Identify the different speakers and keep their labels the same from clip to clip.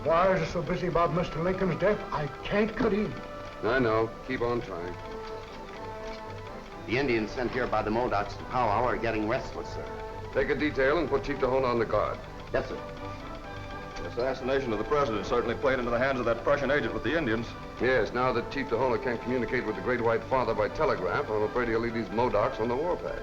Speaker 1: Squires are so busy about Mr. Lincoln's death, I can't cut in.
Speaker 2: I know. Keep on trying.
Speaker 3: The Indians sent here by the Modocs to powwow are getting restless, sir.
Speaker 2: Take a detail and put Chief Tahona on the guard.
Speaker 3: Yes, sir.
Speaker 4: The assassination of the president certainly played into the hands of that Prussian agent with the Indians.
Speaker 2: Yes, now that Chief Tahona can't communicate with the Great White Father by telegraph, I'm afraid he'll leave these Modocs on the warpath.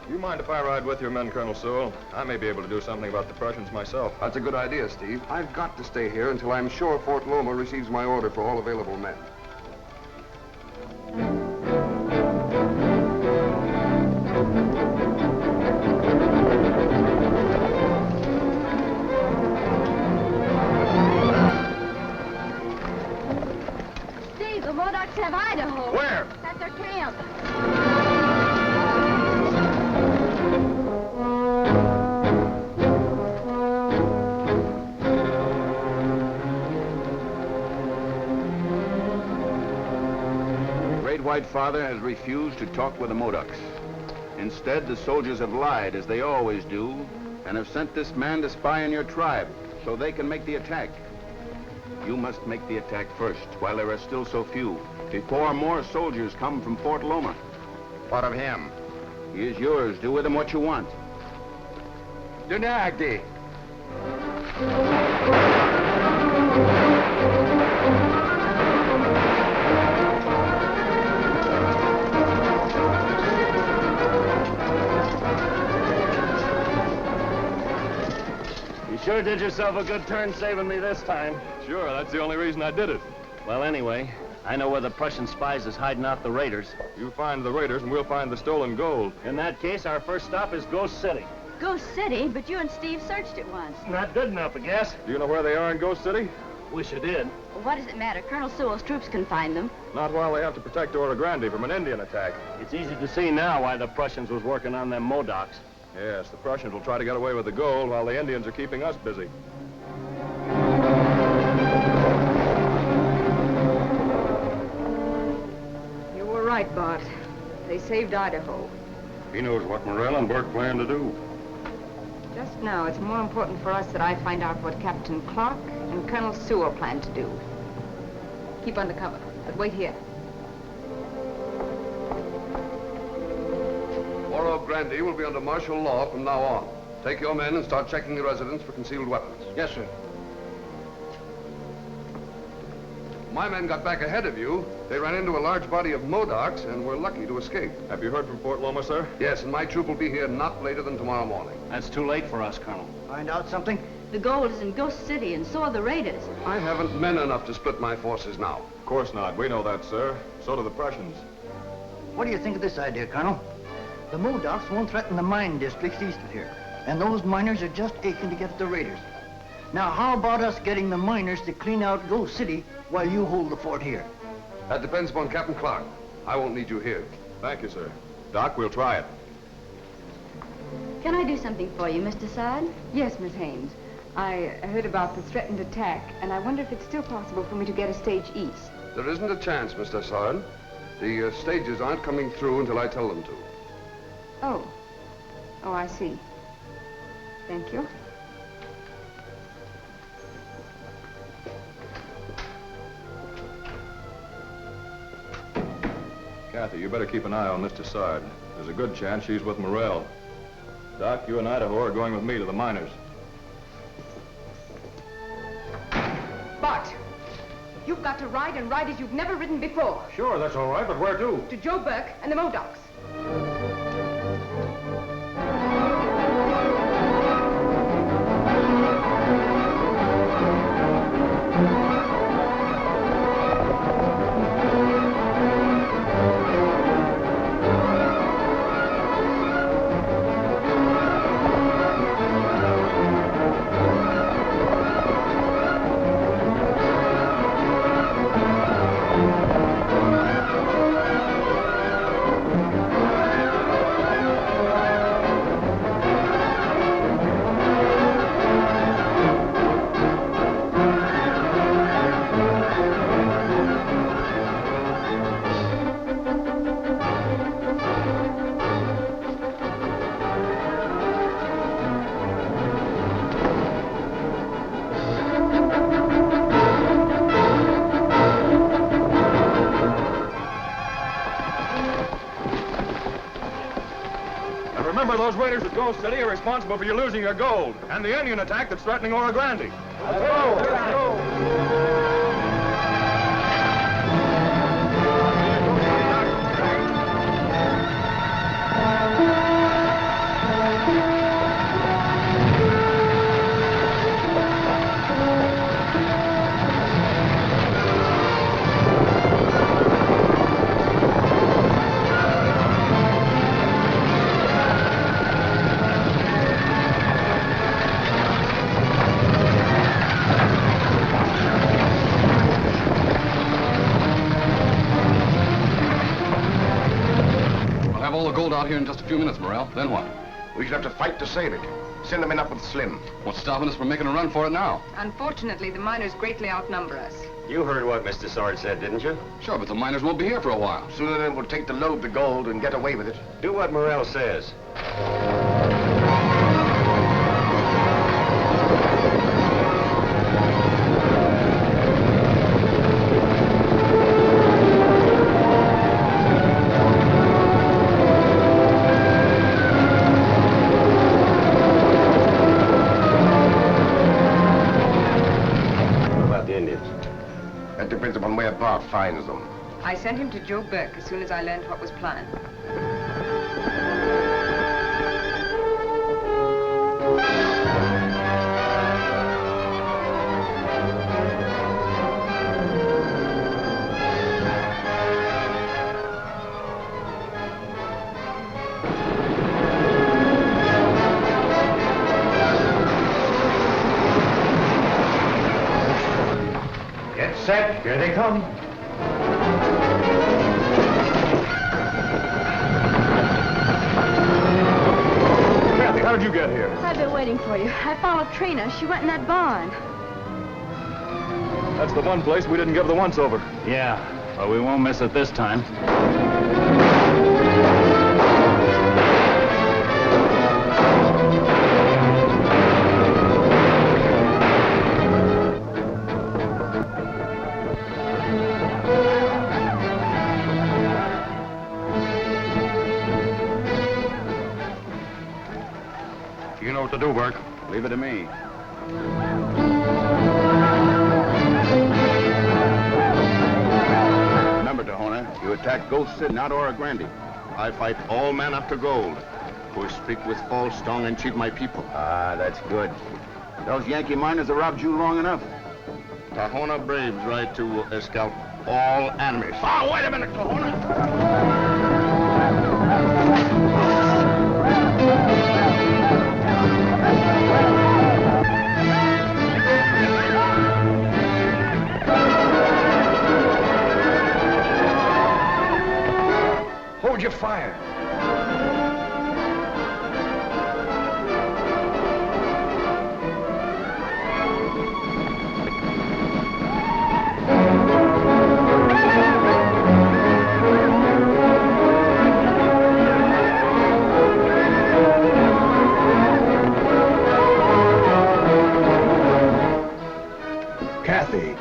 Speaker 4: You mind if I ride with your men, Colonel Sewell? I may be able to do something about the Prussians myself.
Speaker 2: That's a good idea, Steve. I've got to stay here until I'm sure Fort Loma receives my order for all available men.
Speaker 5: Steve, the Modocs have Idaho.
Speaker 4: Where?
Speaker 5: At their camp.
Speaker 6: White Father has refused to talk with the Modocs. Instead, the soldiers have lied, as they always do, and have sent this man to spy on your tribe, so they can make the attack. You must make the attack first, while there are still so few, before more soldiers come from Fort Loma.
Speaker 3: What of him?
Speaker 6: He is yours. Do with him what you want.
Speaker 3: Dunagdi.
Speaker 7: Sure did yourself a good turn saving me this time.
Speaker 4: Sure, that's the only reason I did it.
Speaker 7: Well, anyway, I know where the Prussian spies is hiding out the raiders.
Speaker 4: You find the raiders and we'll find the stolen gold.
Speaker 7: In that case, our first stop is Ghost City.
Speaker 5: Ghost City, but you and Steve searched it once.
Speaker 7: Not good enough, I guess.
Speaker 4: Do you know where they are in Ghost City?
Speaker 7: Wish I did.
Speaker 5: Well, what does it matter? Colonel Sewell's troops can find them.
Speaker 4: Not while they have to protect Oro Grande from an Indian attack.
Speaker 7: It's easy to see now why the Prussians was working on them Modocs.
Speaker 4: Yes, the Prussians will try to get away with the gold while the Indians are keeping us busy.
Speaker 8: You were right, Bart. They saved Idaho.
Speaker 4: He knows what Morel and Burke plan to do.
Speaker 8: Just now, it's more important for us that I find out what Captain Clark and Colonel Sewell plan to do. Keep under cover, but wait here.
Speaker 2: Oro Grande will be under martial law from now on. Take your men and start checking the residence for concealed weapons.
Speaker 3: Yes, sir.
Speaker 2: My men got back ahead of you. They ran into a large body of Modocs and were lucky to escape.
Speaker 4: Have you heard from Fort Loma, sir?
Speaker 2: Yes, and my troop will be here not later than tomorrow morning.
Speaker 7: That's too late for us, Colonel.
Speaker 3: Find out something?
Speaker 5: The gold is in Ghost City, and so are the raiders.
Speaker 2: I haven't men enough to split my forces now.
Speaker 4: Of course not. We know that, sir. So do the Prussians.
Speaker 9: What do you think of this idea, Colonel? The Modocs won't threaten the mine districts east of here, and those miners are just aching to get at the raiders. Now, how about us getting the miners to clean out Ghost City while you hold the fort here?
Speaker 2: That depends upon Captain Clark. I won't need you here.
Speaker 4: Thank you, sir. Doc, we'll try it.
Speaker 5: Can I do something for you, Mr. Sard?
Speaker 8: Yes, Miss Haynes. I heard about the threatened attack, and I wonder if it's still possible for me to get a stage east.
Speaker 2: There isn't a chance, Mr. Sard. The stages aren't coming through until I tell them to.
Speaker 8: Oh. Oh, I see. Thank you.
Speaker 4: Kathy, you better keep an eye on Mr. Sard. There's a good chance she's with Morel. Doc, you and Idaho are going with me to the miners.
Speaker 8: Bart, you've got to ride and ride as you've never ridden before.
Speaker 4: Sure, that's all right, but where to?
Speaker 8: To Joe Burke and the Modocs.
Speaker 4: those raiders at Gold City are responsible for you losing your gold, and the Indian attack that's threatening Oro Grande.
Speaker 1: Let's go. Let's go.
Speaker 2: Out here in just a few minutes, Morel. Then what?
Speaker 3: We should have to fight to save it. Send them in up with Slim.
Speaker 2: What's stopping us from making a run for it now?
Speaker 8: Unfortunately, the miners greatly outnumber us.
Speaker 7: You heard what Mr. Sword said, didn't you?
Speaker 2: Sure, but the miners won't be here for a while.
Speaker 3: Sooner than we'll take to load the gold and get away with it.
Speaker 7: Do what Morel says.
Speaker 3: Bart finds them.
Speaker 8: I sent him to Joe Burke as soon as I learned what was planned.
Speaker 1: Get set. Here they come.
Speaker 4: Kathy, how did you get here?
Speaker 5: I've been waiting for you. I followed Trina. She went in that barn.
Speaker 4: That's the one place we didn't give the once-over.
Speaker 7: Yeah, but we won't miss it this time.
Speaker 2: You know what to do, Burke.
Speaker 6: Leave it to me. Remember, Tahona, you attack Ghost City, not Oro Grande. I fight all men after gold, who speak with false tongue and cheat my people.
Speaker 3: Ah, that's good.
Speaker 6: Those Yankee miners have robbed you long enough. Tahona braves right to scalp all enemies.
Speaker 3: Oh, wait a minute, Tahona. Hold your fire.
Speaker 4: Kathy,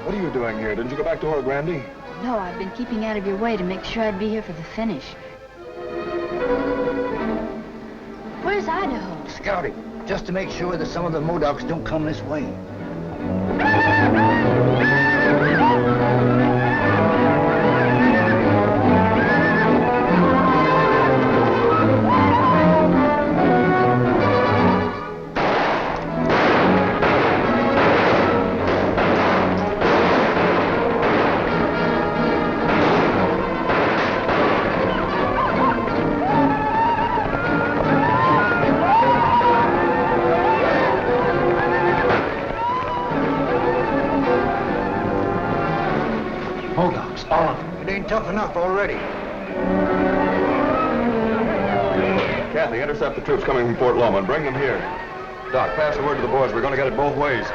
Speaker 4: what are you doing here? Didn't you go back to Oro Grande?
Speaker 5: No, I've been keeping out of your way to make sure I'd be here for the finish. Where's Idaho?
Speaker 9: Scouting, just to make sure that some of the Modocs don't come this way.
Speaker 1: Modocs, all of them. It ain't tough enough already.
Speaker 4: Kathy, intercept the troops coming from Fort Loma and bring them here. Doc, pass the word to the boys. We're going to get it both ways.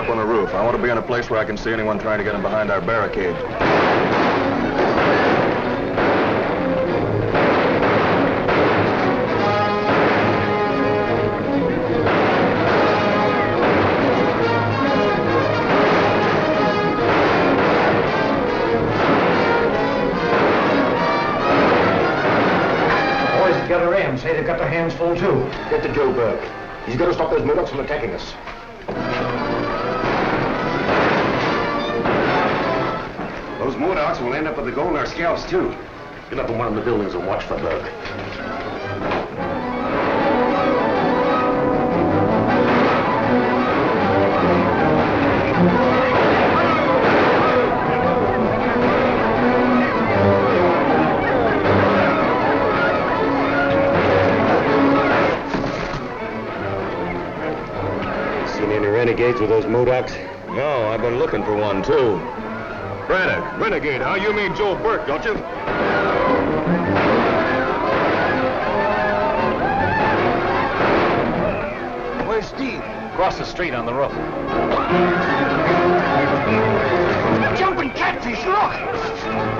Speaker 4: up on the roof. I want to be in a place where I can see anyone trying to get in behind our barricade.
Speaker 1: Say they've got their hands full, too.
Speaker 10: Get to Joe Burke. He's got to stop those Modocs from attacking us.
Speaker 3: Those Modocs will end up with the gold in our scalps, too.
Speaker 10: Get up in one of the buildings and watch for Burke.
Speaker 3: Renegades with those Modocs?
Speaker 4: No, I've been looking for one, too. Renegade, huh? You mean Joe Burke, don't you?
Speaker 9: Where's Steve?
Speaker 7: Across the street on the roof.
Speaker 9: Jumping catfish, look!